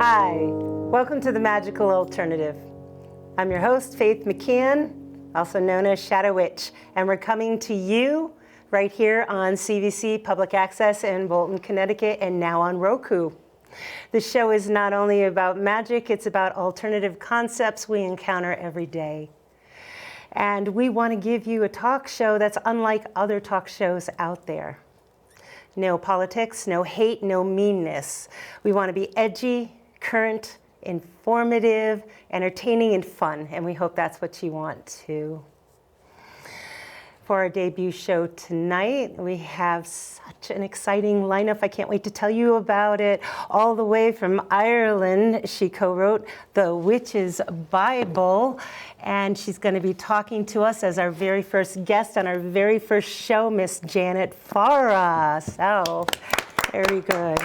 Hi, welcome to The Magical Alternative. I'm your host, Faith McCann, also known as Shadow Witch, and we're coming to you right here on CVC Public Access in Bolton, Connecticut, and now on Roku. The show is not only about magic, it's about alternative concepts we encounter every day. And we want to give you a talk show that's unlike other talk shows out there. No politics, no hate, no meanness. We want to be edgy, current, informative, entertaining, and fun, and we hope that's what you want too. For our debut show tonight, we have such an exciting lineup. I can't wait to tell you about it. All the way from Ireland, she co-wrote The Witch's Bible, and she's going to be talking to us as our very first guest on our very first show, Miss Janet Farah. So, very good.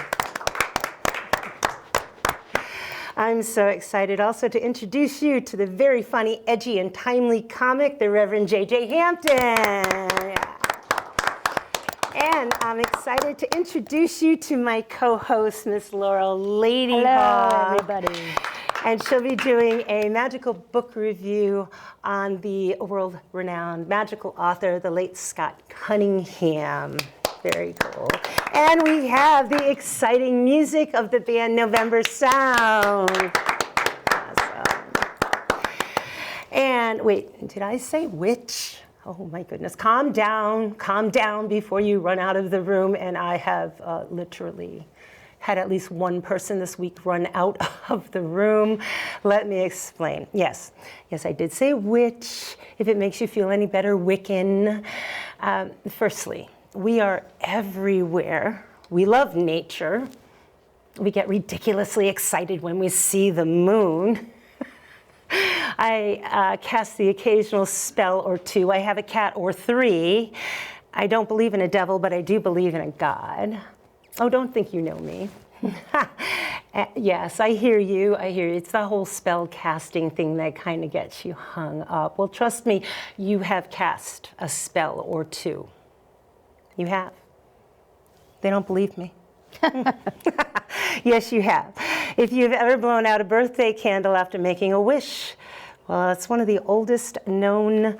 I'm so excited also to introduce you to the very funny, edgy, and timely comic, the Reverend J.J. Hampton. And I'm excited to introduce you to my co-host, Miss Laurel Ladyhawke. Hello, everybody. And she'll be doing a magical book review on the world-renowned magical author, the late Scott Cunningham. Very cool. And we have the exciting music of the band November Sound. Awesome. And wait, did I say witch? Oh my goodness, calm down before you run out of the room. And I have literally had at least one person this week run out of the room. Let me explain. Yes, I did say witch. If it makes you feel any better, Wiccan. Firstly, we are everywhere. We love nature. We get ridiculously excited when we see the moon. I cast the occasional spell or two. I have a cat or three. I don't believe in a devil, but I do believe in a God. Oh, don't think you know me. Yes, I hear you. It's the whole spell casting thing that kind of gets you hung up. Well, trust me, you have cast a spell or two. You have. They don't believe me. Yes, you have. If you've ever blown out a birthday candle after making a wish, well, it's one of the oldest known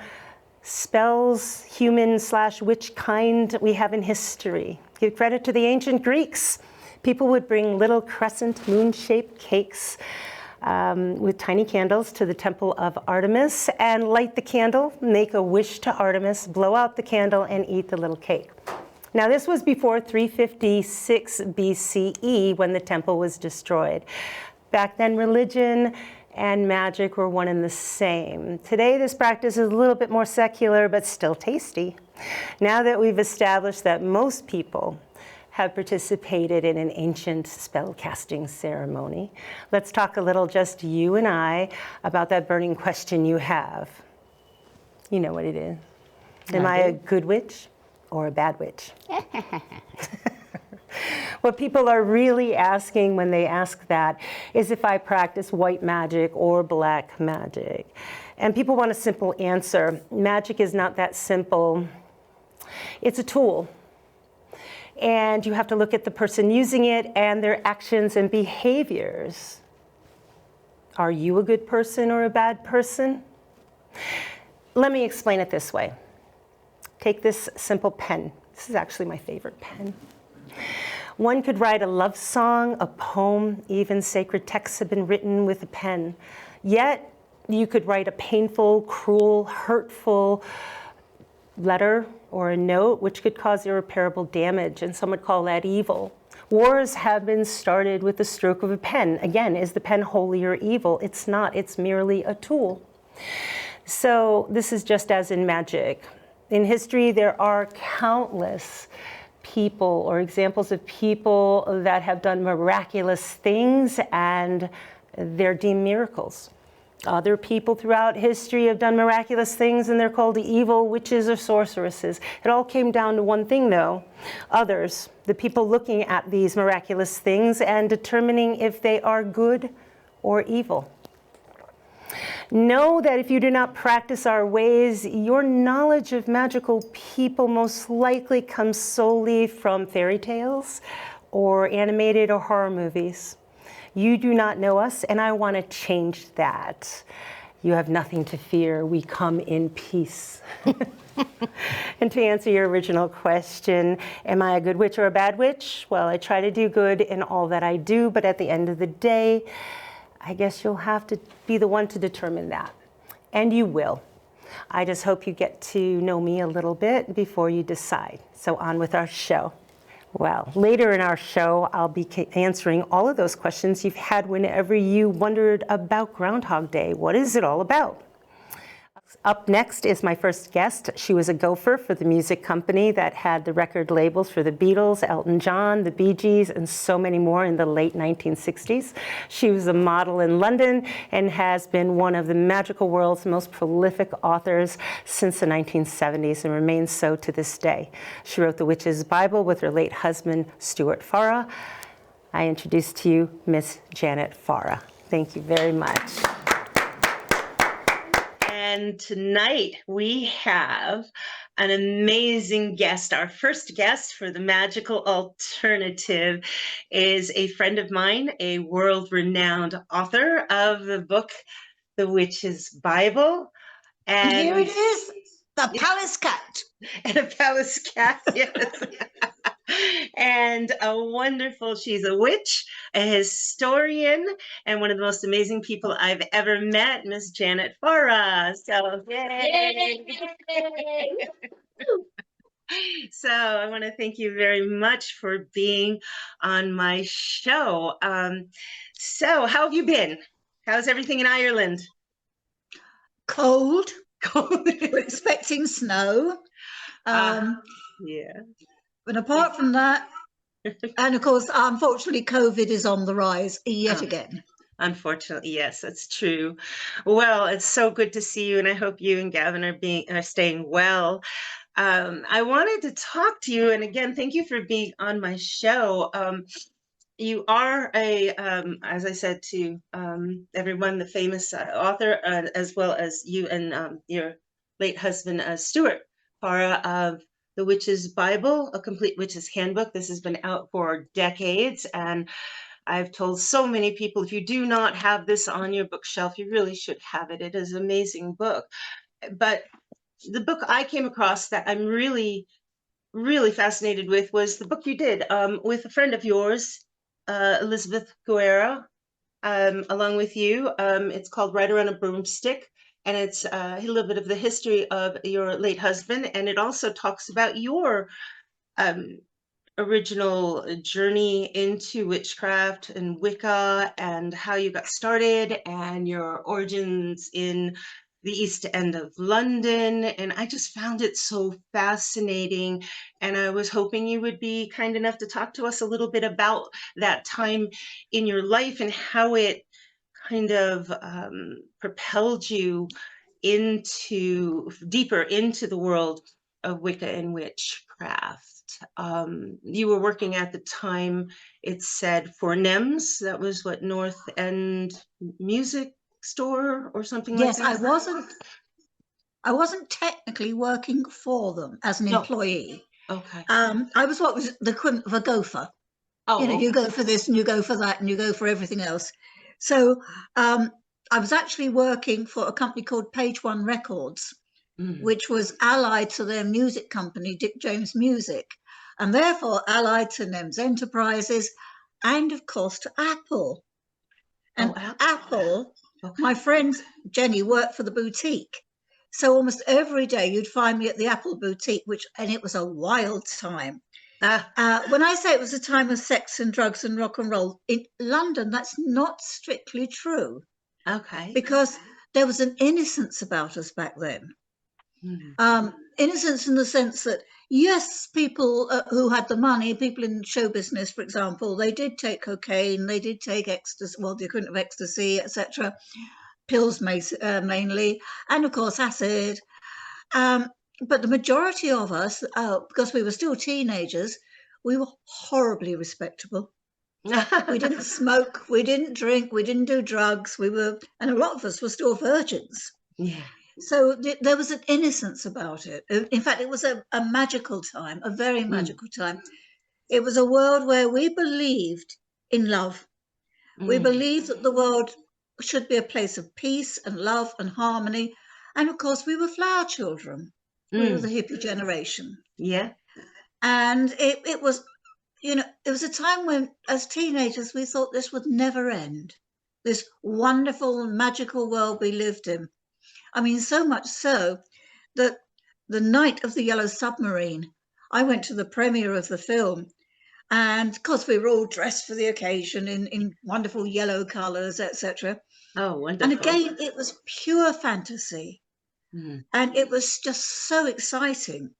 spells, human/witch kind, we have in history. Give credit to the ancient Greeks. People would bring little crescent moon-shaped cakes with tiny candles to the temple of Artemis and light the candle, make a wish to Artemis, blow out the candle, and eat the little cake. Now, this was before 356 BCE when the temple was destroyed. Back then, religion and magic were one and the same. Today, this practice is a little bit more secular, but still tasty. Now that we've established that most people have participated in an ancient spell casting ceremony, let's talk a little, just you and I, about that burning question you have. You know what it is. Am I a good witch or a bad witch? What people are really asking when they ask that is if I practice white magic or black magic. And people want a simple answer. Magic is not that simple. It's a tool. And you have to look at the person using it and their actions and behaviors. Are you a good person or a bad person? Let me explain it this way. Take this simple pen. This is actually my favorite pen. One could write a love song, a poem, even sacred texts have been written with a pen. Yet, you could write a painful, cruel, hurtful letter or a note, which could cause irreparable damage, and some would call that evil. Wars have been started with the stroke of a pen. Again, is the pen holy or evil? It's not, it's merely a tool. So this is just as in magic. In history, there are countless people or examples of people that have done miraculous things and they're deemed miracles. Other people throughout history have done miraculous things and they're called the evil witches or sorceresses. It all came down to one thing though. Others, the people looking at these miraculous things and determining if they are good or evil. Know that if you do not practice our ways, your knowledge of magical people most likely comes solely from fairy tales or animated or horror movies. You do not know us, and I want to change that. You have nothing to fear. We come in peace. And to answer your original question, am I a good witch or a bad witch? Well, I try to do good in all that I do, but at the end of the day, I guess you'll have to be the one to determine that. And you will. I just hope you get to know me a little bit before you decide. So on with our show. Well, later in our show, I'll be answering all of those questions you've had whenever you wondered about Groundhog Day. What is it all about? Up next is my first guest. She was a gopher for the music company that had the record labels for the Beatles, Elton John, the Bee Gees, and so many more in the late 1960s. She was a model in London and has been one of the magical world's most prolific authors since the 1970s and remains so to this day. She wrote The Witch's Bible with her late husband, Stuart Farrar. I introduce to you Miss Janet Farrar. Thank you very much. And tonight we have an amazing guest. Our first guest for the Magical Alternative is a friend of mine, a world-renowned author of the book, The Witch's Bible. And here it is, the Palace Cat. And a Palace Cat, yes. And she's a witch, a historian, and one of the most amazing people I've ever met, Miss Janet Farrar. So, yay! So I want to thank you very much for being on my show. So how have you been? How's everything in Ireland? Cold. We're expecting snow. Yeah. But apart from that, and of course, unfortunately, COVID is on the rise yet again. Unfortunately, yes, that's true. Well, it's so good to see you, and I hope you and Gavin are staying well. I wanted to talk to you, and again, thank you for being on my show. You are as I said to everyone, the famous author, as well as you and your late husband, Stuart Farrar, of The Witch's Bible, A Complete Witch's Handbook. This has been out for decades, and I've told so many people, if you do not have this on your bookshelf, you really should have it. It is an amazing book. But the book I came across that I'm really, really fascinated with was the book you did with a friend of yours, Elizabeth Guerra, along with you. It's called Rider on a Broomstick, and it's a little bit of the history of your late husband, and it also talks about your original journey into witchcraft and Wicca and how you got started and your origins in the East End of London. And I just found it so fascinating. And I was hoping you would be kind enough to talk to us a little bit about that time in your life and how it kind of propelled you deeper into the world of Wicca and witchcraft. You were working at the time, it said, for NEMS. That was what, North End Music Store or something like that? Yes, I wasn't technically working for them as an employee. Okay. I was what was the equivalent of a gopher. Oh, you know, you go for this and you go for that and you go for everything else. So I was actually working for a company called Page One Records, which was allied to their music company, Dick James Music, and therefore allied to NEMS Enterprises and, of course, to Apple. And Apple, my friend Jenny worked for the boutique. So almost every day you'd find me at the Apple boutique, and it was a wild time. When I say it was a time of sex and drugs and rock and roll, in London, that's not strictly true. Okay. Because there was an innocence about us back then. Innocence in the sense that, yes, people who had the money, people in show business, for example, they did take cocaine, they did take ecstasy, well, the equivalent of ecstasy, etc., pills mainly, and of course acid. But the majority of us, because we were still teenagers, we were horribly respectable. We didn't smoke, we didn't drink, we didn't do drugs. And a lot of us were still virgins. Yeah. So there was an innocence about it. In fact, it was a magical time, a very magical time. It was a world where we believed in love. We Mm, believed that the world should be a place of peace and love and harmony. And of course, we were flower children. We were the mm, hippie generation. yeah. And it was, it was a time when, as teenagers, we thought this would never end. This wonderful, magical world we lived in. I mean, so much so that the night of the Yellow Submarine, I went to the premiere of the film. And of course, we were all dressed for the occasion in wonderful yellow colours, etc. Oh, And wonderful. again, it was pure fantasy. Mm. And it was just so exciting.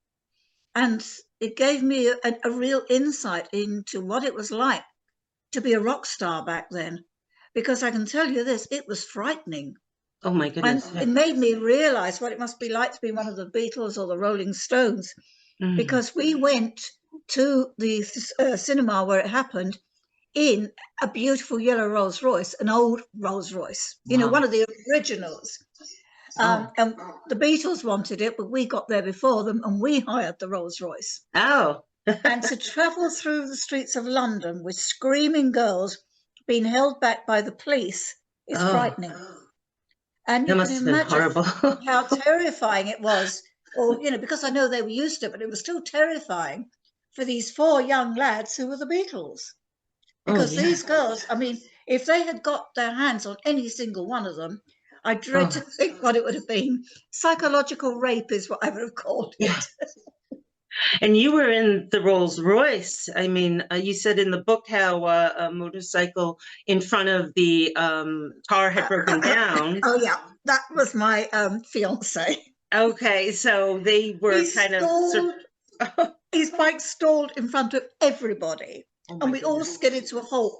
And it gave me a real insight into what it was like to be a rock star back then. Because I can tell you this, it was frightening. Oh my And goodness. Yeah. it made me realize what it must be like to be one of the Beatles or the Rolling Stones. Mm. Because we went to the cinema where it happened in a beautiful yellow Rolls Royce, an old Rolls Royce, Wow. one of the originals. Oh. And the Beatles wanted it, but we got there before them and we hired the Rolls Royce. Oh. And to travel through the streets of London with screaming girls being held back by the police is Oh. frightening. And you That can must have been imagine horrible. how terrifying it was, or, because I know they were used to it, but it was still terrifying for these 4 young lads who were the Beatles. Oh, Because yeah. these girls, I mean, if they had got their hands on any single one of them, I dread to think what it would have been. Psychological rape is what I would have called it. Yeah. And you were in the Rolls Royce. I mean, you said in the book how a motorcycle in front of the car had broken down. Oh, yeah, that was my fiance. Okay, so they were His bike stalled in front of everybody. Oh And my we all goodness. skidded to a halt.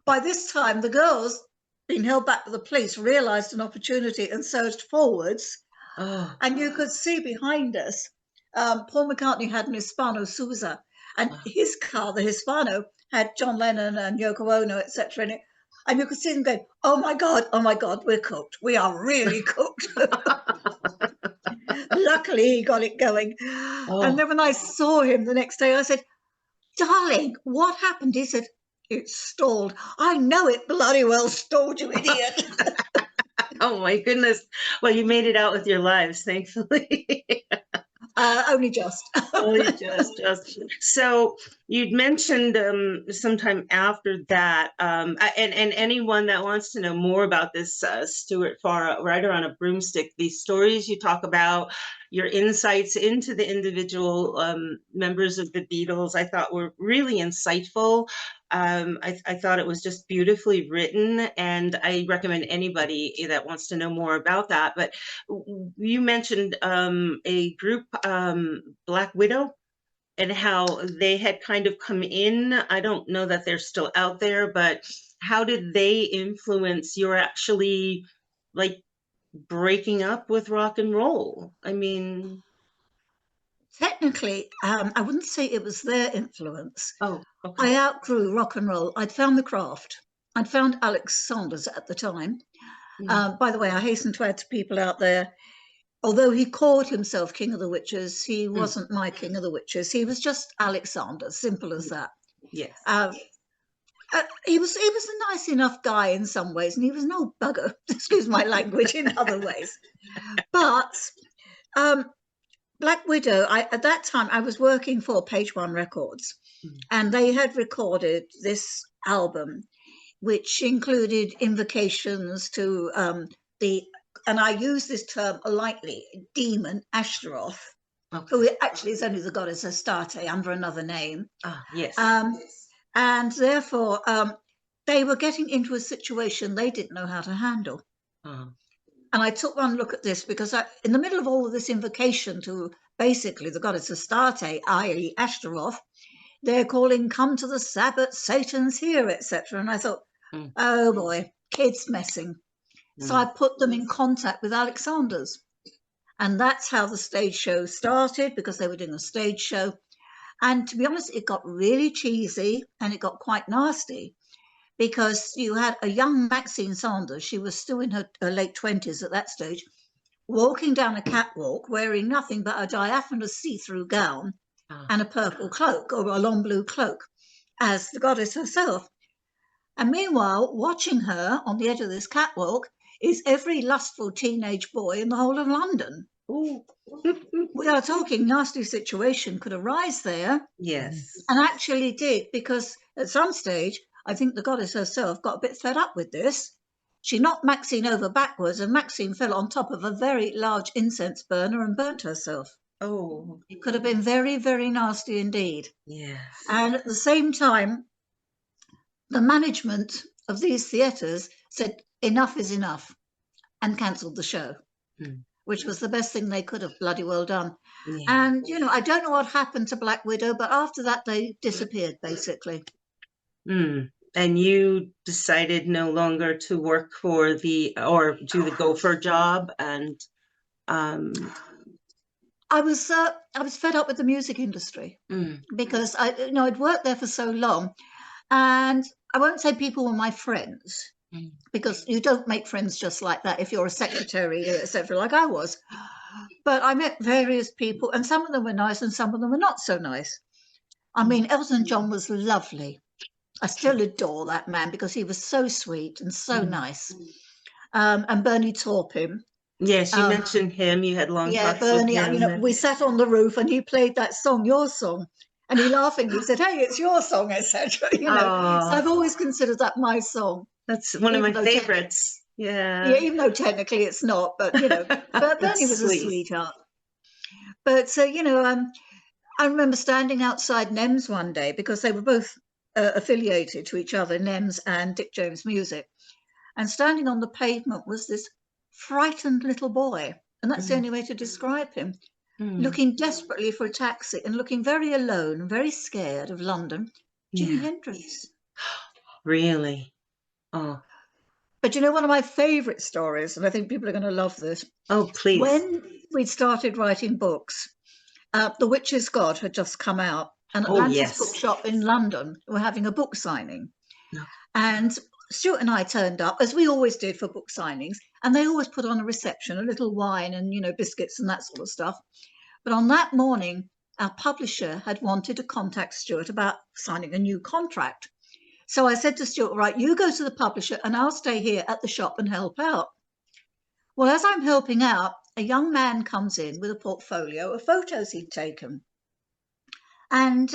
By this time, the girls, being held back by the police, realised an opportunity and surged forwards. Oh. And you could see behind us, Paul McCartney had an Hispano Suiza, and his car, the Hispano, had John Lennon and Yoko Ono, etc. in it. And you could see them going, oh my God, we're cooked. We are really cooked. Luckily, he got it going. Oh. And then when I saw him the next day, I said, darling, what happened? He said, it stalled. I know it bloody well stalled, you idiot. Oh my goodness. Well, you made it out with your lives, thankfully. Only just. Only just. So you'd mentioned sometime after that, and anyone that wants to know more about this Stuart Farr Rider on a Broomstick, these stories you talk about, your insights into the individual members of the Beatles, I thought were really insightful. I thought it was just beautifully written, and I recommend anybody that wants to know more about that. But you mentioned a group, Black Widow, and how they had kind of come in. I don't know that they're still out there, but how did they influence your actually like breaking up with rock and roll? I mean, Technically, I wouldn't say it was their influence. oh, okay. I outgrew rock and roll. I'd found the craft. I'd found Alex Saunders at the time. By the way, I hasten to add to people out there, although he called himself King of the Witches, he wasn't my King of the Witches. He was just Alex Saunders, simple as that. Yes. He was a nice enough guy in some ways, and he was no bugger, excuse my language, in other ways. But Black Widow, at that time, I was working for Page One Records, and they had recorded this album, which included invocations to and I use this term lightly, demon Ashtaroth, who actually is only the goddess Astarte under another name. Yes. And therefore, they were getting into a situation they didn't know how to handle. And I took one look at this because in the middle of all of this invocation to basically the goddess Astarte, i.e. Ashtaroth, they're calling, come to the Sabbath, Satan's here, etc. And I thought, oh boy, kids messing. So I put them in contact with Alex Saunders. And that's how the stage show started, because they were doing a stage show. And to be honest, it got really cheesy and it got quite nasty, because you had a young Maxine Saunders, she was still in her late 20s at that stage, walking down a catwalk wearing nothing but a diaphanous see-through gown and a purple cloak, or a long blue cloak, as the goddess herself. And meanwhile, watching her on the edge of this catwalk is every lustful teenage boy in the whole of London. Ooh. We are talking nasty situation could arise there, Yes. and actually did, because at some stage, I think the goddess herself got a bit fed up with this. She knocked Maxine over backwards, and Maxine fell on top of a very large incense burner and burnt herself. Oh, It could have been very, very nasty indeed. yes. And at the same time, the management of these theatres said enough is enough and cancelled the show, which was the best thing they could have bloody well done. Yeah. And, you know, I don't know what happened to Black Widow, but after that, they disappeared, basically. And you decided no longer to work for or do the Gopher job, and I was fed up with the music industry because I'd worked there for so long, and I won't say people were my friends because you don't make friends just like that if you're a secretary, etc., like I was. But I met various people, and some of them were nice, and some of them were not so nice. I mean, Elton John was lovely. I still adore that man because he was so sweet and so nice. And Bernie Taupin. Yes, you mentioned him. You had long talks Bernie. with him. You know, we sat on the roof and he played that song, your song, and he laughingly said, "Hey, it's your song," etc. You know, so I've always considered that my song. That's one of my favorites. Yeah, even though technically it's not, but you know, but Bernie was a sweetheart. But you know, I remember standing outside NEMS one day because they were both affiliated to each other, NEMS and Dick James Music, and standing on the pavement was this frightened little boy, and that's the only way to describe him, looking desperately for a taxi and looking very alone and very scared of London. Jimi Hendrix. Really? Oh. But you know, one of my favorite stories, and I think people are going to love this. Oh, please. When we'd started writing books, The Witch's God had just come out, and Atlantis Bookshop in London were having a book signing. And Stuart and I turned up, as we always did for book signings, and they always put on a reception, a little wine and, you know, biscuits and that sort of stuff. But on that morning, our publisher had wanted to contact Stuart about signing a new contract. So I said to Stuart, right, you go to the publisher and I'll stay here at the shop and help out. Well, as I'm helping out, a young man comes in with a portfolio of photos he'd taken. And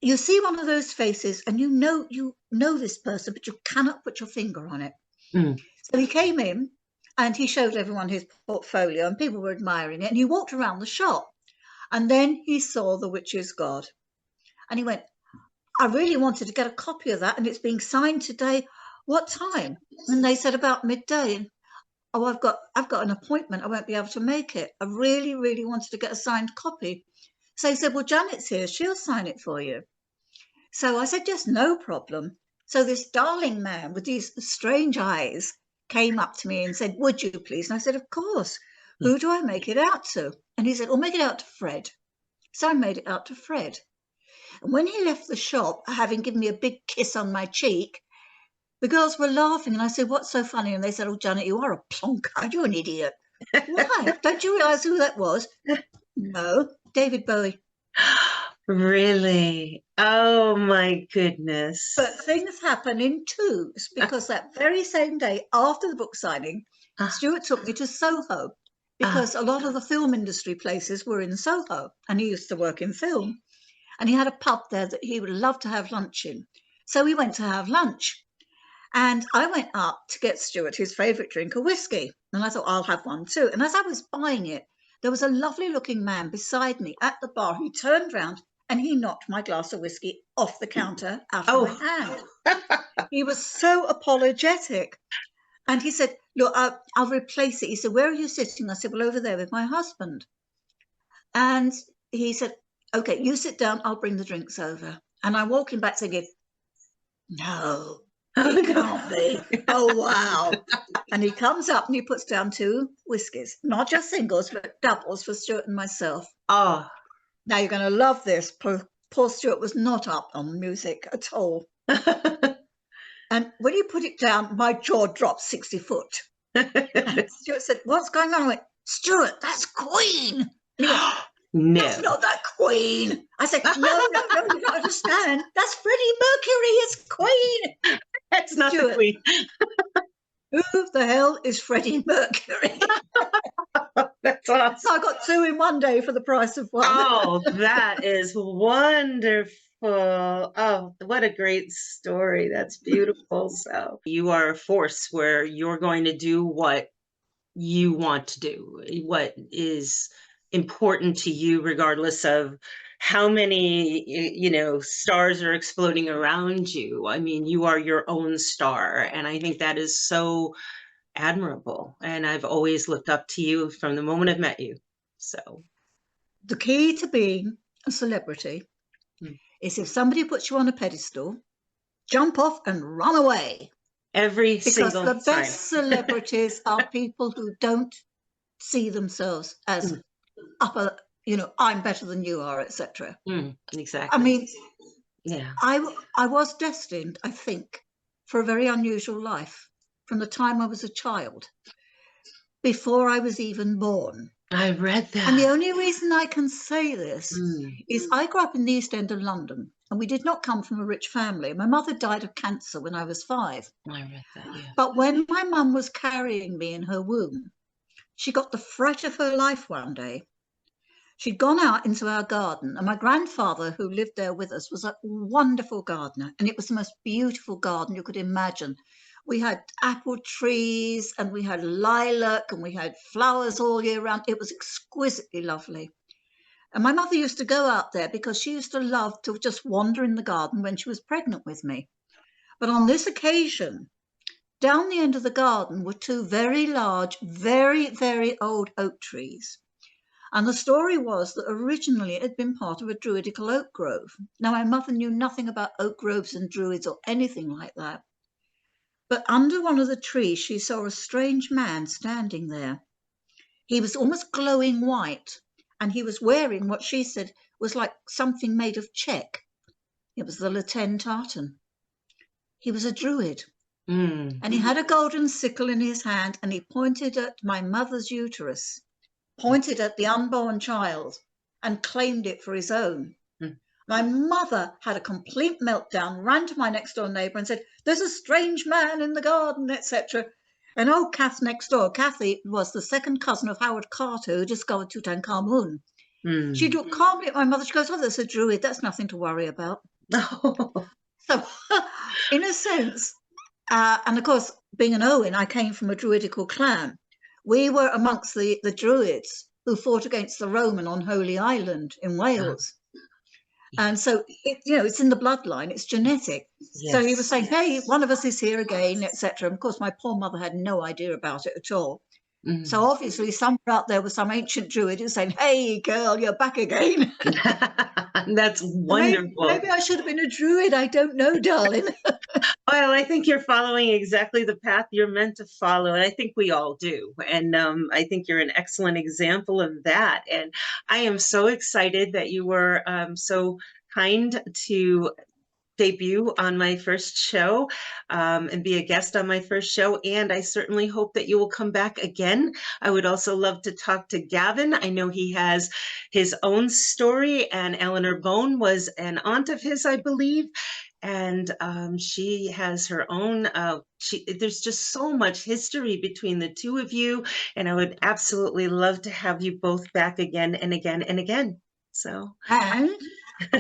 you see one of those faces and you know this person, but you cannot put your finger on it. So he came in and he showed everyone his portfolio and people were admiring it. And he walked around the shop and then he saw The Witch's God. And he went, I really wanted to get a copy of that and it's being signed today. What time? And they said about midday. And, oh, I've got an appointment. I won't be able to make it. I really, really wanted to get a signed copy. So he said, well, Janet's here. She'll sign it for you. So I said, just no problem. So this darling man with these strange eyes came up to me and said, would you please? And I said, of course. Who do I make it out to? And he said, well, make it out to Fred. So I made it out to Fred. And when he left the shop, having given me a big kiss on my cheek, the girls were laughing. And I said, what's so funny? And they said, oh, Janet, you are a plunkard. You're an idiot. Why? Don't you realise who that was? No, David Bowie. Really? Oh, my goodness. But things happen in twos because that very same day after the book signing, Stuart took me to Soho because a lot of the film industry places were in Soho and he used to work in film. And he had a pub there that he would love to have lunch in. So we went to have lunch. And I went up to get Stuart his favourite drink, a whiskey. And I thought, I'll have one too. And as I was buying it, there was a lovely looking man beside me at the bar. He turned round and he knocked my glass of whiskey off the counter out of my hand. He was so apologetic. And he said, look, I'll replace it. He said, where are you sitting? I said, well, over there with my husband. And he said, okay, you sit down, I'll bring the drinks over. And I'm walking back thinking, no, it can't be. Oh, wow. And he comes up and he puts down 2 whiskies, not just singles, but doubles for Stuart and myself. Oh. Now you're going to love this. Poor Stuart was not up on music at all. And when he put it down, my jaw dropped 60 foot. And Stuart said, what's going on? I went, Stuart, that's Queen. And he went, no. That's not that Queen. I said, no, you don't understand. That's Freddie Mercury. It's Queen. That's not the Stuart. Queen. Who the hell is Freddie Mercury? That's awesome. I got two in one day for the price of one. Oh, that is wonderful. Oh, what a great story. That's beautiful. So you are a force where you're going to do what you want to do, what is important to you, regardless of how many, stars are exploding around you. I mean, you are your own star. And I think that is so admirable. And I've always looked up to you from the moment I've met you. So The key to being a celebrity is if somebody puts you on a pedestal, jump off and run away. every Because single the time. best celebrities are people who don't see themselves as upper, I'm better than you are, etc. Exactly. I mean, yeah. I was destined, I think, for a very unusual life from the time I was a child, before I was even born. I read that. And the only reason I can say this is I grew up in the East End of London, and we did not come from a rich family. My mother died of cancer when I was 5. I read that, yeah. But when my mum was carrying me in her womb, she got the fright of her life one day. She'd gone out into our garden, and my grandfather, who lived there with us, was a wonderful gardener, and it was the most beautiful garden you could imagine. We had apple trees, and we had lilac, and we had flowers all year round. It was exquisitely lovely. And my mother used to go out there because she used to love to just wander in the garden when she was pregnant with me. But on this occasion, down the end of the garden were 2 very large, very, very old oak trees. And the story was that originally it had been part of a druidical oak grove. Now, my mother knew nothing about oak groves and druids or anything like that. But under one of the trees, she saw a strange man standing there. He was almost glowing white, and he was wearing what she said was like something made of check. It was the lateen tartan. He was a druid. And he had a golden sickle in his hand, and he pointed at my mother's uterus, pointed at the unborn child, and claimed it for his own. My mother had a complete meltdown, ran to my next door neighbour and said, "There's a strange man in the garden," etc. And old Kath next door, Kathy was the second cousin of Howard Carter, who discovered Tutankhamun. She looked calmly at my mother. She goes, "Oh, there's a druid. That's nothing to worry about." So, in a sense, and of course, being an Owen, I came from a druidical clan. We were amongst the druids who fought against the Roman on Holy Island in Wales. And so, it's in the bloodline, it's genetic. Yes. So he was saying, "Hey, one of us is here again," etc. Of course, my poor mother had no idea about it at all. So obviously somewhere out there was some ancient druid who's saying, "Hey, girl, you're back again." That's wonderful. Maybe I should have been a druid. I don't know, darling. Well, I think you're following exactly the path you're meant to follow. And I think we all do. And I think you're an excellent example of that. And I am so excited that you were so kind to debut on my first show and be a guest on my first show. And I certainly hope that you will come back again. I would also love to talk to Gavin. I know he has his own story, and Eleanor Bone was an aunt of his, I believe. And she has her own, there's just so much history between the two of you. And I would absolutely love to have you both back again and again and again. So. And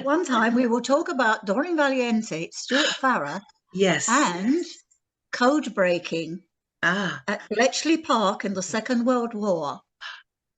one time we will talk about Doreen Valiente, Stuart Farrar, yes, and code breaking at Bletchley Park in the Second World War,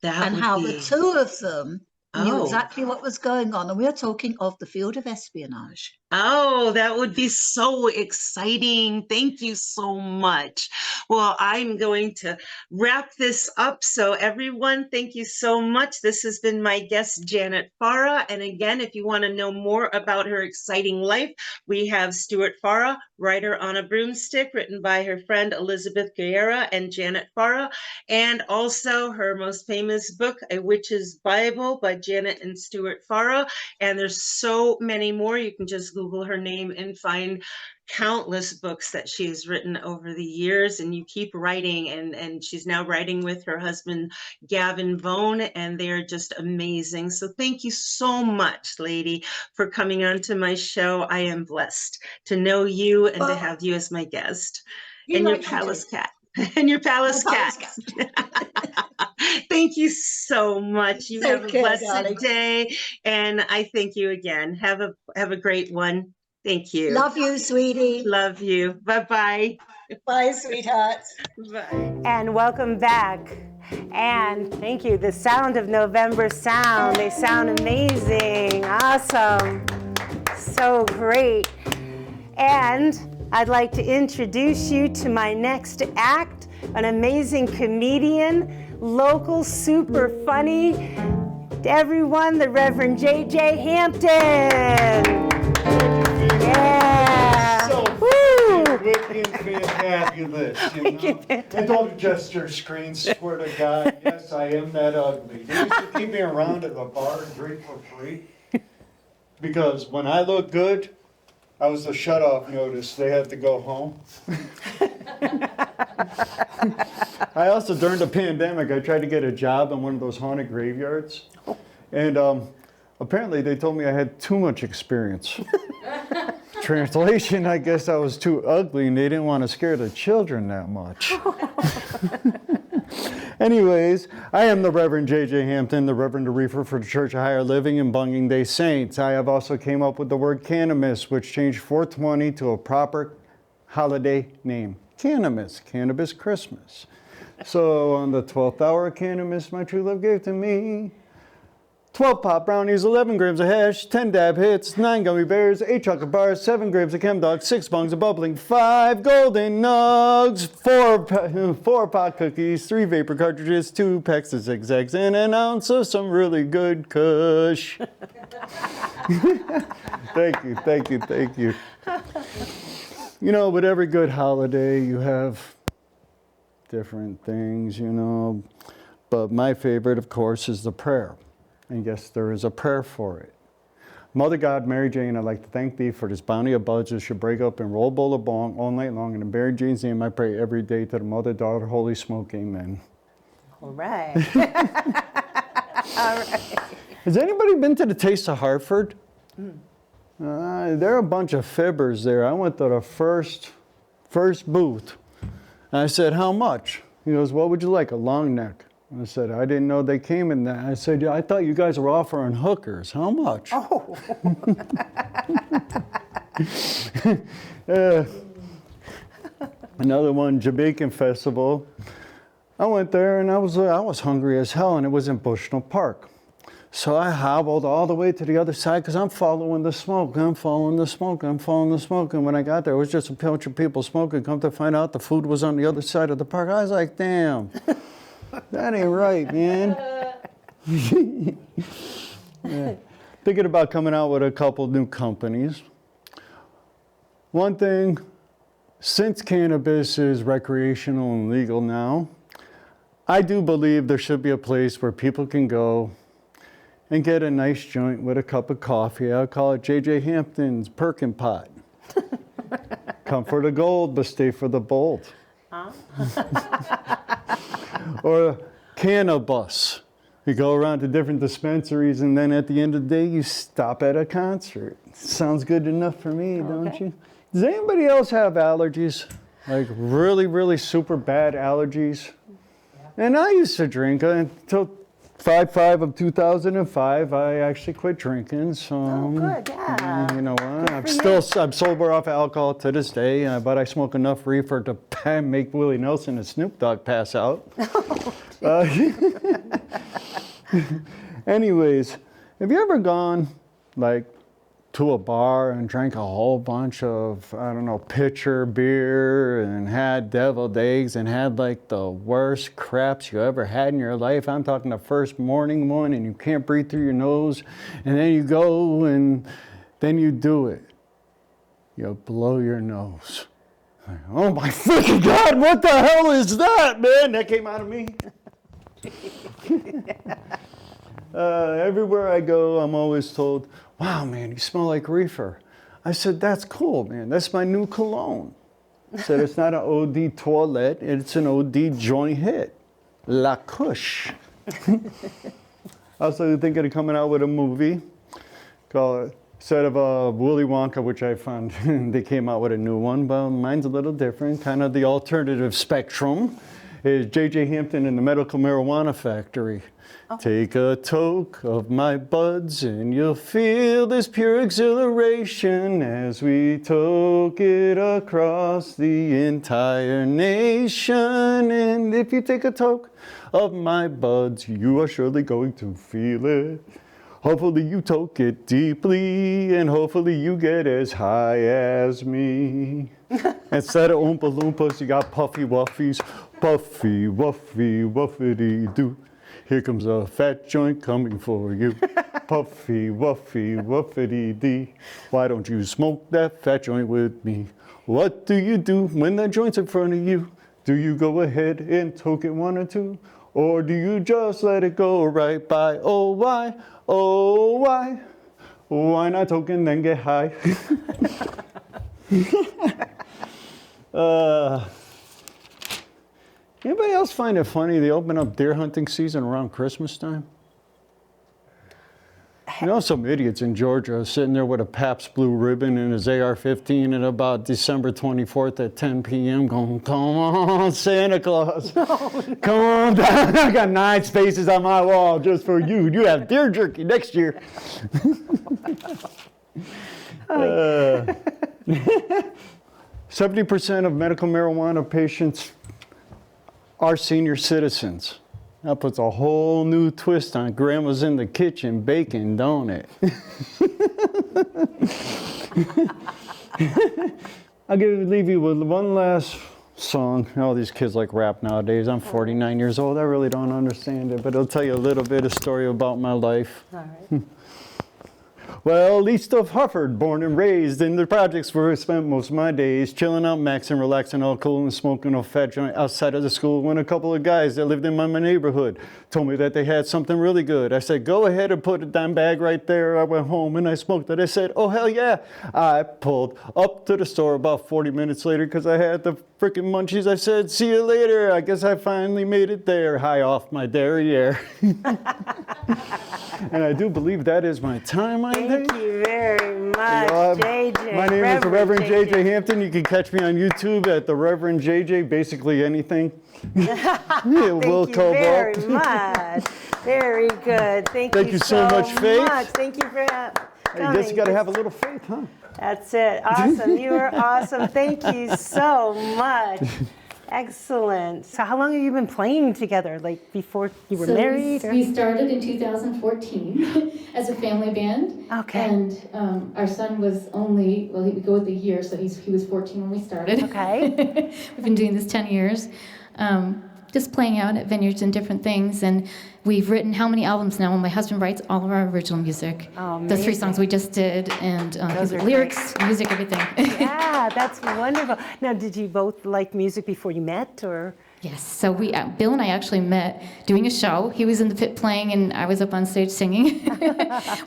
and how the two of them knew exactly what was going on. And we are talking of the field of espionage. Oh, that would be so exciting. Thank you so much. Well, I'm going to wrap this up. So everyone, thank you so much. This has been my guest, Janet Farrar. And again, if you want to know more about her exciting life, we have Stuart Farrar, Writer on a Broomstick, written by her friend Elizabeth Guerra and Janet Farrar, and also her most famous book, A Witch's Bible by Janet and Stuart Farrar. And there's so many more. You can just Google Google her name and find countless books that she has written over the years, and you keep writing, and she's now writing with her husband Gavin Bone, and they're just amazing. So thank you so much, lady, for coming on to my show. I am blessed to know you and to Well, have you as my guest. you And your like you palace too. cat. And your palace My cat. palace Thank you so much. You have Take a care, blessed darling. day, and I thank you again. Have a great one. Thank you. Love you, sweetie. Love you. Bye-bye. Bye, sweetheart. Bye. And welcome back. And thank you. The Sound of November sound. They sound amazing. Awesome. So great. And I'd like to introduce you to my next act, an amazing comedian, local, super funny. Everyone, the Reverend J.J. Hampton. Yeah. So Woo. wicked fantabulous, you know? And don't adjust your screen, swear to God, yes, I am that ugly. They used to keep me around at the bar and drink for free. Because when I look good, I was the shut-off notice. They had to go home. I also, during the pandemic, I tried to get a job in one of those haunted graveyards. And apparently they told me I had too much experience. Translation, I guess I was too ugly and they didn't want to scare the children that much. Anyways, I am the Reverend J.J. Hampton, the Reverend Reefer for the Church of Higher Living in Bunging Day Saints. I have also came up with the word cannabis, which changed 420 to a proper holiday name. Cannabis Christmas. So on the 12th hour of cannabis, my true love gave to me 12 pop brownies, 11 grams of hash, 10 dab hits, 9 gummy bears, 8 chocolate bars, 7 grams of chem dog, 6 bungs of bubbling, 5 golden nugs, 4 pot cookies, 3 vapor cartridges, 2 packs of zigzags, and an ounce of some really good kush. Thank you. You know, with every good holiday, you have different things, you know. But my favorite, of course, is the prayer. And yes, there is a prayer for it. Mother God, Mary Jane, I'd like to thank thee for this bounty of buds that should break up and roll bowl of bong all night long. And in Mary Jane's name, I pray every day to the Mother, Daughter, Holy Smoke. Amen. All right. Has anybody been to the Taste of Hartford? There are a bunch of fibbers there. I went to the first booth. And I said, how much? He goes, what would you like, a long neck? And I said, I didn't know they came in that. I said, yeah, I thought you guys were offering hookers. How much? Oh. Another one, Jamaican Festival. I went there and I was hungry as hell, and it was in Bushnell Park. So I hobbled all the way to the other side because I'm following the smoke. And when I got there, it was just a bunch of people smoking. Come to find out, the food was on the other side of the park. I was like, damn, that ain't right, man. Yeah. Thinking about coming out with a couple new companies. One thing, since cannabis is recreational and legal now, I do believe there should be a place where people can go and get a nice joint with a cup of coffee. I'll call it J.J. Hampton's Perkin Pot. Come for the gold, but stay for the bold. Huh? Or cannabis. You go around to different dispensaries, and then at the end of the day, you stop at a concert. Sounds good enough for me, don't you? Does anybody else have allergies? Like really, really super bad allergies? Yeah. And I used to drink until 5/5 of 2005. I actually quit drinking. So, good, yeah. You know what? I'm sober off alcohol to this day, but I smoke enough reefer to make Willie Nelson and Snoop Dogg pass out. Anyways, have you ever gone like to a bar and drank a whole bunch of, I don't know, pitcher beer and had deviled eggs and had like the worst craps you ever had in your life? I'm talking the first morning one, and you can't breathe through your nose, and then you go and then you do it. You blow your nose. Like, oh my freaking God, what the hell is that, man? That came out of me. Everywhere I go, I'm always told, wow, man, you smell like reefer. I said, that's cool, man. That's my new cologne. I said, it's not an OD toilet, it's an OD joint hit. La Cush. Also thinking of coming out with a movie called, instead of Willy Wonka, which I found they came out with a new one, but mine's a little different, kind of the alternative spectrum, is J.J. Hampton and the Medical Marijuana Factory. Take a toke of my buds and you'll feel this pure exhilaration as we toke it across the entire nation. And if you take a toke of my buds, you are surely going to feel it. Hopefully you toke it deeply and hopefully you get as high as me. Instead of Oompa Loompas, you got Puffy Wuffies. Puffy Wuffy Wuffity Doo. Here comes a fat joint coming for you. Puffy Wuffy Wuffity Dee. Why don't you smoke that fat joint with me? What do you do when that joint's in front of you? Do you go ahead and toke it one or two? Or do you just let it go right by? Oh, why? Oh, why? Why not toke and then get high? Anybody else find it funny they open up deer hunting season around Christmas time? You know, some idiots in Georgia sitting there with a Pabst Blue Ribbon and his AR-15 at about December 24th at 10 p.m. going, come on, Santa Claus. Come on down. I got 9 spaces on my wall just for you. You have deer jerky next year. 70% of medical marijuana patients are senior citizens. That puts a whole new twist on grandma's in the kitchen baking, don't it? I'll leave you with one last song. All these kids like rap nowadays. I'm 49 years old. I really don't understand it, but it'll tell you a little bit of story about my life. All right. Well, east of Hufford, born and raised in the projects where I spent most of my days, chilling out, maxing, relaxing, all cool, and smoking a fat joint outside of the school when a couple of guys that lived in my neighborhood told me that they had something really good. I said, go ahead and put a dime bag right there. I went home and I smoked it. I said, oh, hell yeah. I pulled up to the store about 40 minutes later because I had the freaking munchies. I said, see you later. I guess I finally made it there. High off my derriere. And I do believe that is my time, I think. Thank you very much, JJ. My name is the Reverend JJ Hampton. You can catch me on YouTube at the Reverend JJ, basically anything. Thank you very much. Very good. Thank you so much, Faith. Thank you for coming. I guess you got to have a little faith, huh? That's it. Awesome. You are awesome. Thank you so much. Excellent. So how long have you been playing together? Like before you were married? We started in 2014 as a family band. Okay. And our son was only, well, he would go with a year, so he was 14 when we started. Okay. We've been doing this 10 years. Just playing out at vineyards and different things. And we've written how many albums now? Well, my husband writes all of our original music. Oh, the 3 songs we just did, and his are lyrics, music, everything. Yeah, that's wonderful. Now, did you both like music before you met, or? Yes, so Bill and I actually met doing a show. He was in the pit playing, and I was up on stage singing.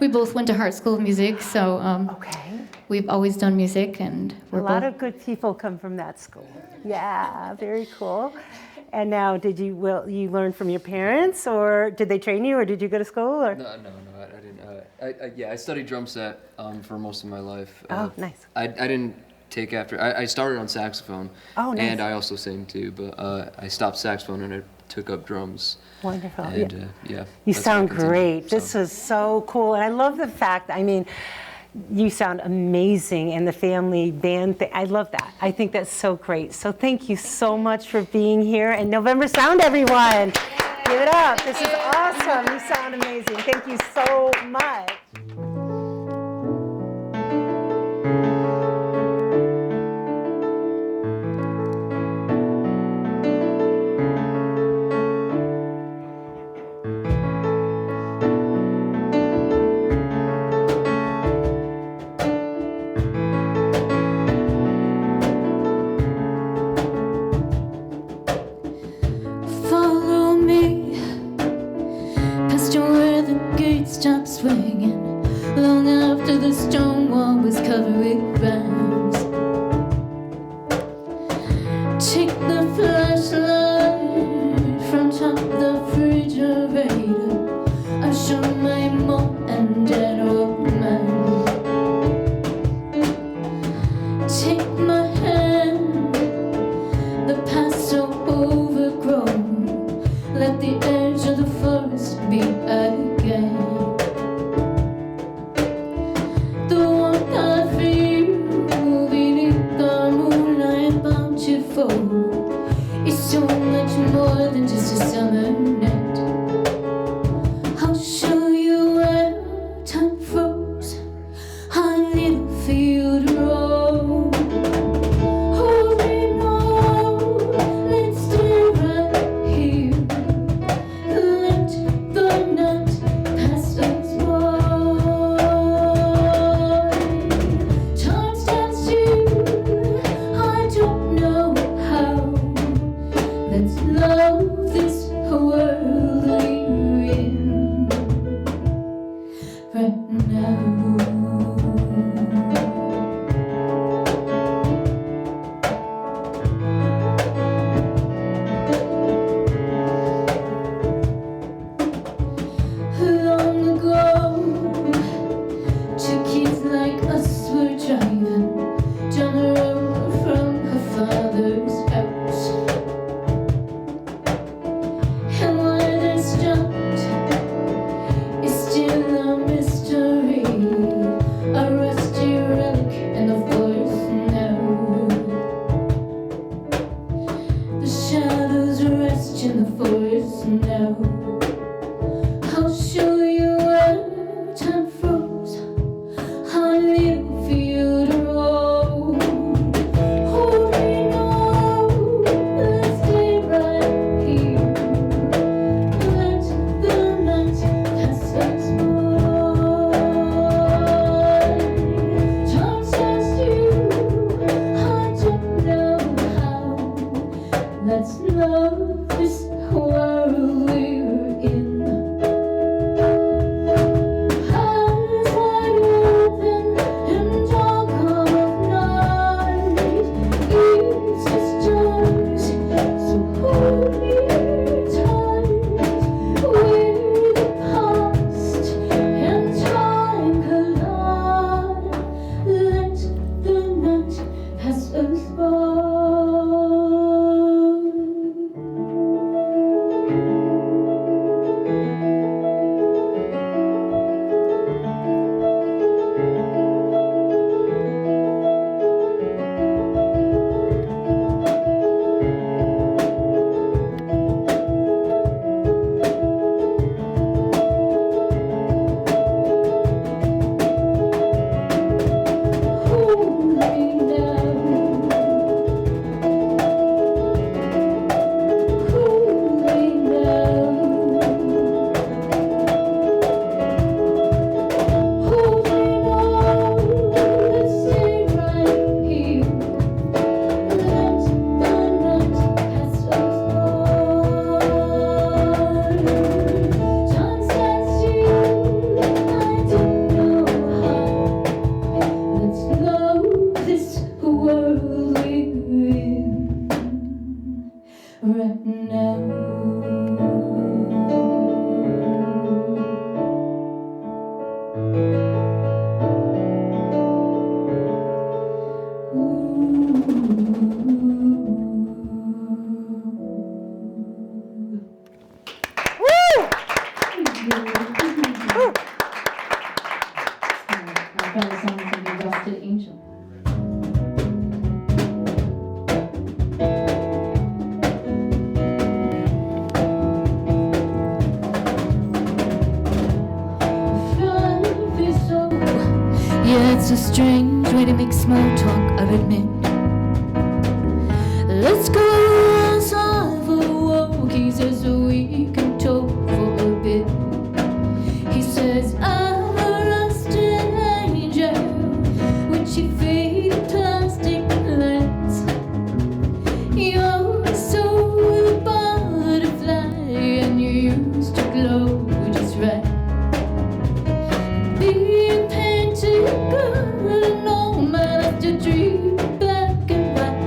We both went to Hart School of Music, so Okay. we've always done music, and A lot of good people come from that school. Yeah, very cool. And now, did you learn from your parents, or did they train you, or did you go to school? Or? No, I didn't. I studied drum set for most of my life. Oh, nice. I didn't take after. I started on saxophone. Oh, nice. And I also sang too, but I stopped saxophone and I took up drums. Wonderful. And Yeah. yeah. You that's what I sound continued, great. so. This is so cool. And I love the fact, you sound amazing, and the family band thing. I love that. I think that's so great. So thank you so much for being here. And November Sound, everyone. Give it up. This is awesome. You sound amazing. Thank you so much. Follow me past where the gates stop swinging. my little field of road. Holding on, let's stay right here. Let the night pass us by. Time stands still, I don't know how. Let's love this world we're in. Eyes wide open in dark of night. Ears as stars, so hold me tight. Where the past and time collide. Let the night pass us by. Hold me now. Hold me now. Holding on, let's stay right here. Let the night pass us by. Time stands still, I don't know how. Let's love this world we're in right now. My favorite song is gonna be Rusted Angel. Yeah, it's a strange way to make small talk, I'll admit. Let's go outside for a walk. He says we can talk for a bit. He says I'm a rusted angel with your faded plastic lights. You're so a butterfly and you used to glow just right. Being painted good and all my life to dream black and white.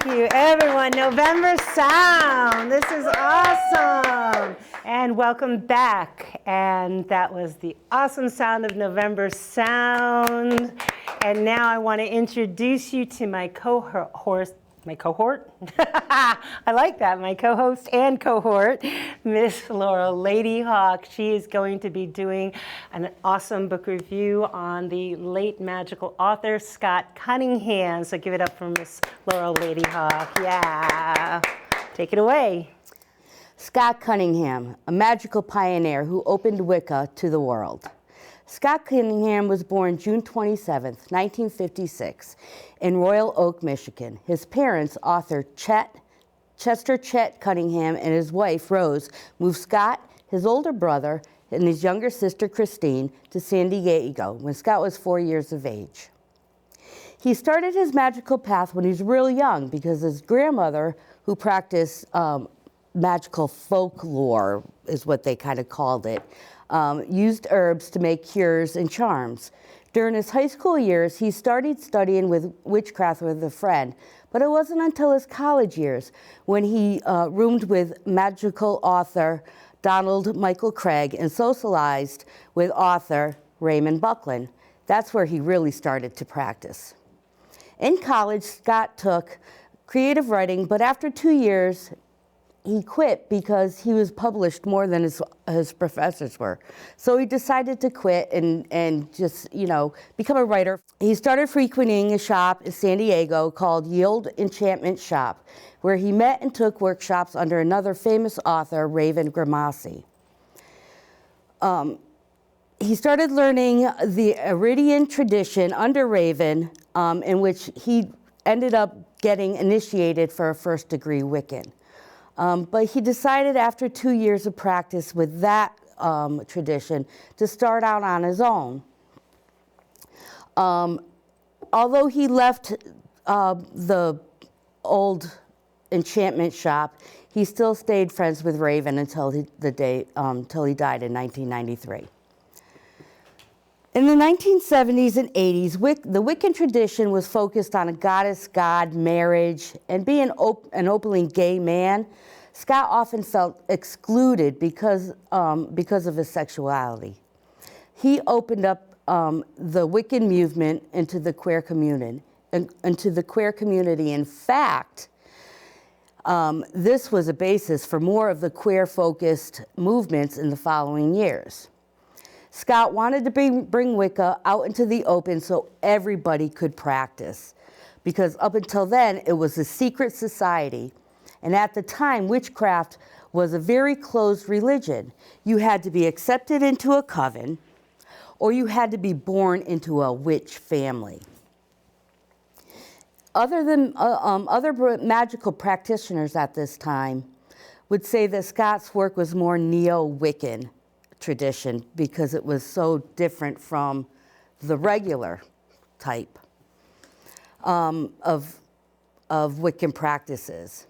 Thank you, everyone. November Sound. This is awesome. And welcome back. And that was the awesome sound of November Sound. And now I want to introduce you to my cohort. I like that. My co-host and cohort, Miss Laurel Ladyhawke. She is going to be doing an awesome book review on the late magical author Scott Cunningham. So give it up for Miss Laurel Ladyhawke. Yeah. Take it away. Scott Cunningham, a magical pioneer who opened Wicca to the world. Scott Cunningham was born June 27, 1956, in Royal Oak, Michigan. His parents, author Chester Chet Cunningham, and his wife, Rose, moved Scott, his older brother, and his younger sister, Christine, to San Diego when Scott was 4 years of age. He started his magical path when he was really young because his grandmother, who practiced magical folklore, is what they kind of called it, used herbs to make cures and charms. During his high school years, he started studying with witchcraft with a friend, but it wasn't until his college years when he roomed with magical author Donald Michael Craig and socialized with author Raymond Buckland. That's where he really started to practice. In college, Scott took creative writing, but after 2 years, he quit because he was published more than his professors were. So he decided to quit and just, become a writer. He started frequenting a shop in San Diego called Yield Enchantment Shop, where he met and took workshops under another famous author, Raven Grimassi. He started learning the Iridian tradition under Raven, in which he ended up getting initiated for a first-degree Wiccan. But he decided after 2 years of practice with that tradition to start out on his own. Although he left the old enchantment shop, he still stayed friends with Raven until he died in 1993. In the 1970s and 80s, the Wiccan tradition was focused on a goddess, God, marriage, and being an openly gay man. Scott often felt excluded because of his sexuality. He opened up the Wiccan movement into the queer community. In fact, this was a basis for more of the queer-focused movements in the following years. Scott wanted to bring Wicca out into the open so everybody could practice, because up until then, it was a secret society. And at the time, witchcraft was a very closed religion. You had to be accepted into a coven, or you had to be born into a witch family. Other magical practitioners at this time would say that Scott's work was more neo-Wiccan tradition because it was so different from the regular type of Wiccan practices.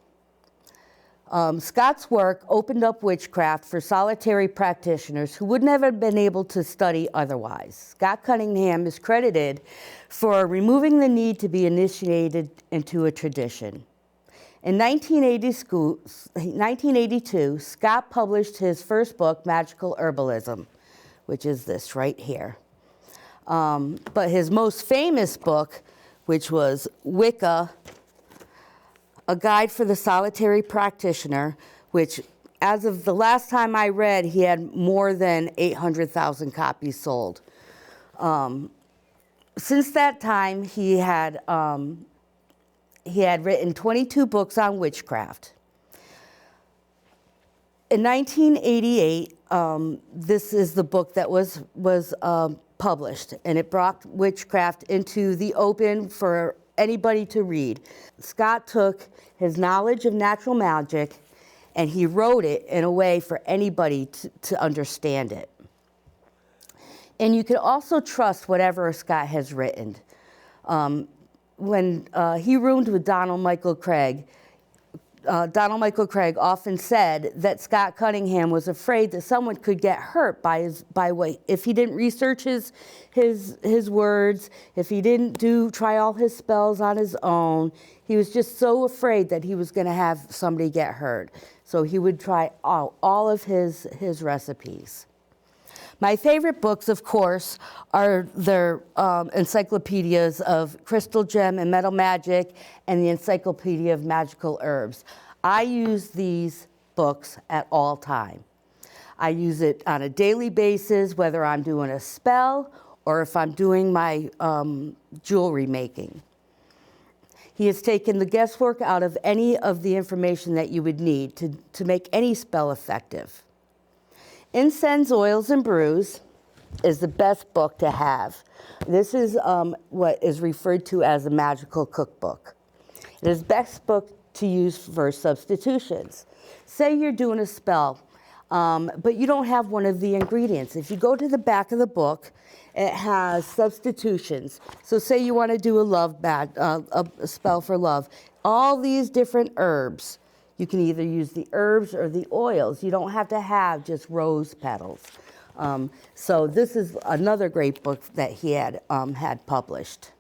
Scott's work opened up witchcraft for solitary practitioners who would never have been able to study otherwise. Scott Cunningham is credited for removing the need to be initiated into a tradition. In 1982, Scott published his first book, Magical Herbalism, which is this right here. But his most famous book, which was Wicca, A Guide for the Solitary Practitioner, which, as of the last time I read, he had more than 800,000 copies sold. Since that time, he had written 22 books on witchcraft. In 1988, this is the book that was published, and it brought witchcraft into the open for anybody to read. Scott took his knowledge of natural magic and he wrote it in a way for anybody to understand it. And you can also trust whatever Scott has written. When he roomed with Donald Michael Craig, Donald Michael Craig often said that Scott Cunningham was afraid that someone could get hurt if he didn't research his words, if he didn't try all his spells on his own. He was just so afraid that he was going to have somebody get hurt. So he would try all of his recipes. My favorite books, of course, are their encyclopedias of Crystal Gem and Metal Magic and the Encyclopedia of Magical Herbs. I use these books at all time. I use it on a daily basis, whether I'm doing a spell or if I'm doing my jewelry making. He has taken the guesswork out of any of the information that you would need to make any spell effective. Incense, Oils, and Brews is the best book to have. This is what is referred to as a magical cookbook. It is the best book to use for substitutions. Say you're doing a spell, but you don't have one of the ingredients. If you go to the back of the book, it has substitutions. So say you want to do a spell for love. All these different herbs. You can either use the herbs or the oils. You don't have to have just rose petals. So this is another great book that he had published.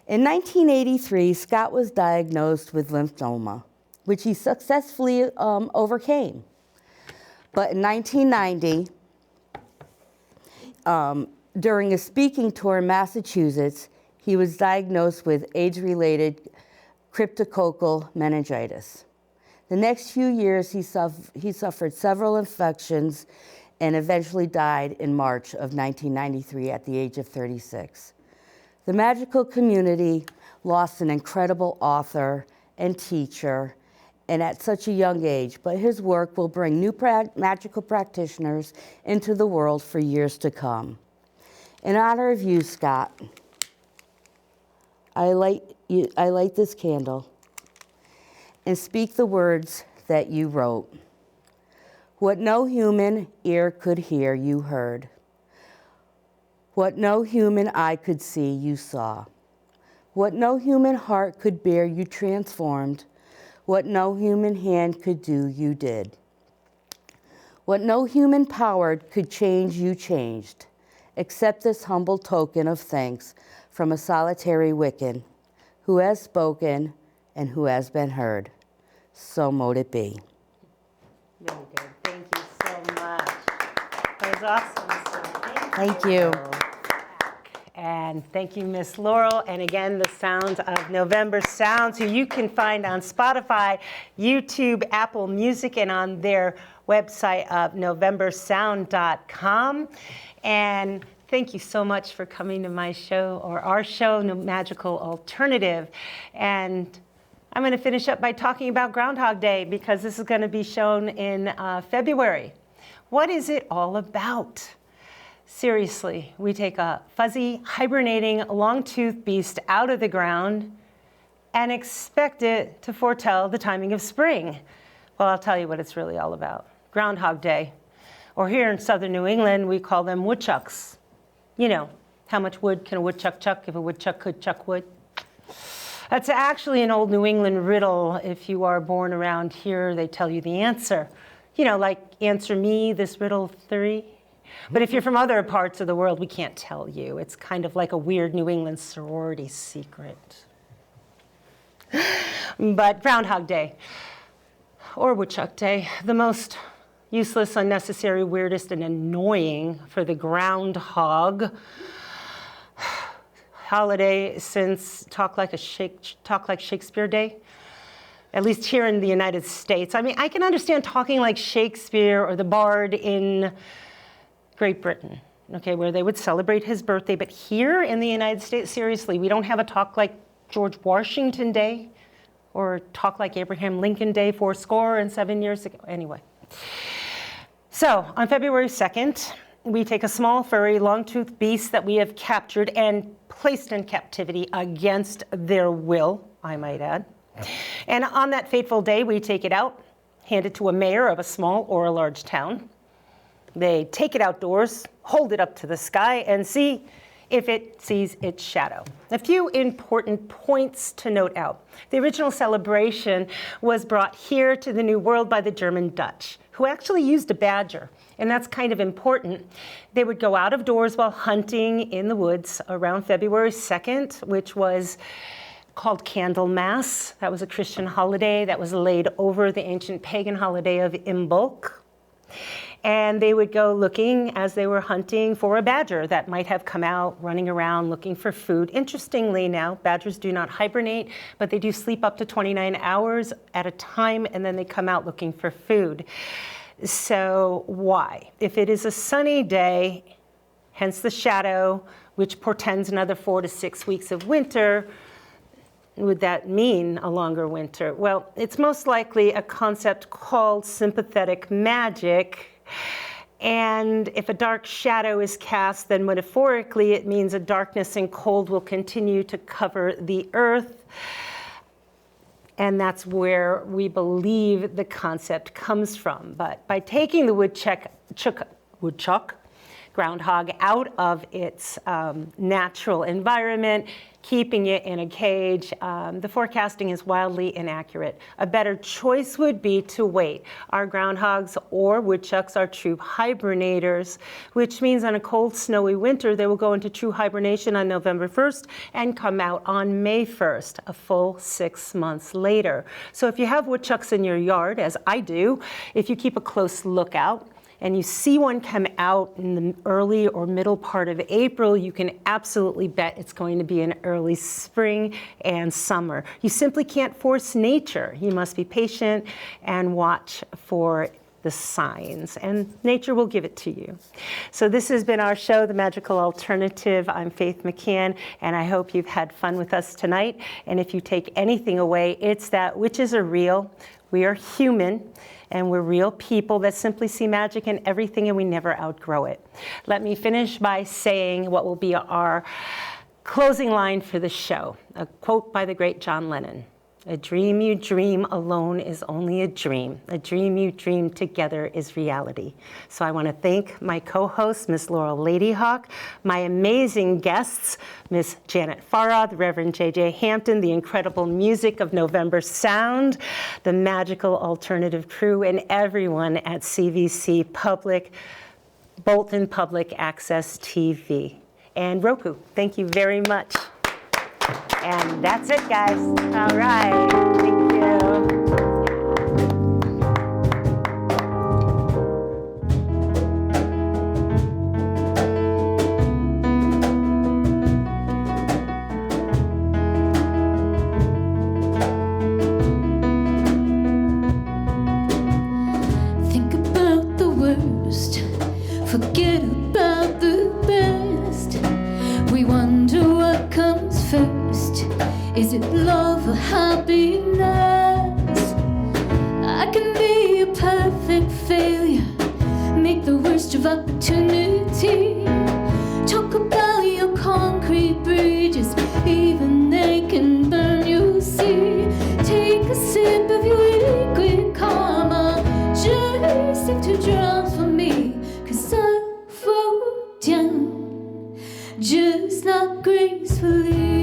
In 1983, Scott was diagnosed with lymphoma, which he successfully overcame. But in 1990, during a speaking tour in Massachusetts, he was diagnosed with AIDS-related cryptococcal meningitis. The next few years, he suffered several infections and eventually died in March of 1993 at the age of 36. The magical community lost an incredible author and teacher, and at such a young age, but his work will bring new magical practitioners into the world for years to come. In honor of you, Scott, I light this candle and speak the words that you wrote. What no human ear could hear, you heard. What no human eye could see, you saw. What no human heart could bear, you transformed. What no human hand could do, you did. What no human power could change, you changed. Accept this humble token of thanks from a solitary Wiccan who has spoken and who has been heard. So mote it be. Very good. Thank you so much. That was awesome. So Thank you. And thank you, Miss Laurel. And again, the sounds of November Sounds, who you can find on Spotify, YouTube, Apple Music, and on their website of novembersound.com. And thank you so much for coming to my show, or our show, No Magical Alternative. And I'm going to finish up by talking about Groundhog Day, because this is going to be shown in February. What is it all about? Seriously, we take a fuzzy, hibernating, long-toothed beast out of the ground and expect it to foretell the timing of spring. Well, I'll tell you what it's really all about. Groundhog Day. Or here in southern New England, we call them woodchucks. You know, how much wood can a woodchuck chuck if a woodchuck could chuck wood? That's actually an old New England riddle. If you are born around here, they tell you the answer. You know, like, answer me this riddle 3. But if you're from other parts of the world, we can't tell you. It's kind of like a weird New England sorority secret. But Groundhog Day, or Woodchuck Day, the most useless, unnecessary, weirdest, and annoying for the groundhog holiday since Talk Like Shakespeare Day, at least here in the United States. I mean, I can understand talking like Shakespeare or the Bard in Great Britain, okay, where they would celebrate his birthday. But here in the United States, seriously, we don't have a Talk Like George Washington Day or Talk Like Abraham Lincoln Day 7 years ago. Anyway. So on February 2nd, we take a small, furry, long-toothed beast that we have captured and placed in captivity against their will, I might add. And on that fateful day, we take it out, hand it to a mayor of a small or a large town. They take it outdoors, hold it up to the sky, and see if it sees its shadow. A few important points to note out. The original celebration was brought here to the New World by the German Dutch, who actually used a badger, and that's kind of important. They would go out of doors while hunting in the woods around February 2nd, which was called Candlemas. That was a Christian holiday that was laid over the ancient pagan holiday of Imbolc. And they would go looking as they were hunting for a badger that might have come out running around looking for food. Interestingly now, badgers do not hibernate, but they do sleep up to 29 hours at a time, and then they come out looking for food. So why? If it is a sunny day, hence the shadow, which portends another 4 to 6 weeks of winter, would that mean a longer winter? Well, it's most likely a concept called sympathetic magic. And if a dark shadow is cast, then metaphorically it means a darkness and cold will continue to cover the earth. And that's where we believe the concept comes from. But by taking the woodchuck, groundhog, out of its natural environment, keeping it in a cage, the forecasting is wildly inaccurate. A better choice would be to wait. Our groundhogs or woodchucks are true hibernators, which means on a cold, snowy winter, they will go into true hibernation on November 1st and come out on May 1st, a full 6 months later. So if you have woodchucks in your yard, as I do, if you keep a close lookout, and you see one come out in the early or middle part of April, you can absolutely bet it's going to be in early spring and summer. You simply can't force nature. You must be patient and watch for the signs, and nature will give it to you. So this has been our show, The Magical Alternative. I'm Faith McCann, and I hope you've had fun with us tonight. And if you take anything away, it's that witches are real, we are human, and we're real people that simply see magic in everything, and we never outgrow it. Let me finish by saying what will be our closing line for the show, a quote by the great John Lennon. "A dream you dream alone is only a dream. A dream you dream together is reality." So I want to thank my co-host, Miss Laurel Ladyhawk, my amazing guests, Miss Janet Farah, the Reverend J.J. Hampton, the incredible music of November Sound, the magical alternative crew, and everyone at CVC Public, Bolton Public Access TV, and Roku. Thank you very much. And that's it, guys. All right. Thank you. Think about the worst, forget about the best. We wonder what comes first. Is it love or happiness? I can be a perfect failure, make the worst of opportunity. Talk about your concrete bridges, even they can burn, you see. Take a sip of your liquid karma, just sip 2 drops for me, 'cause I fall down, just not gracefully.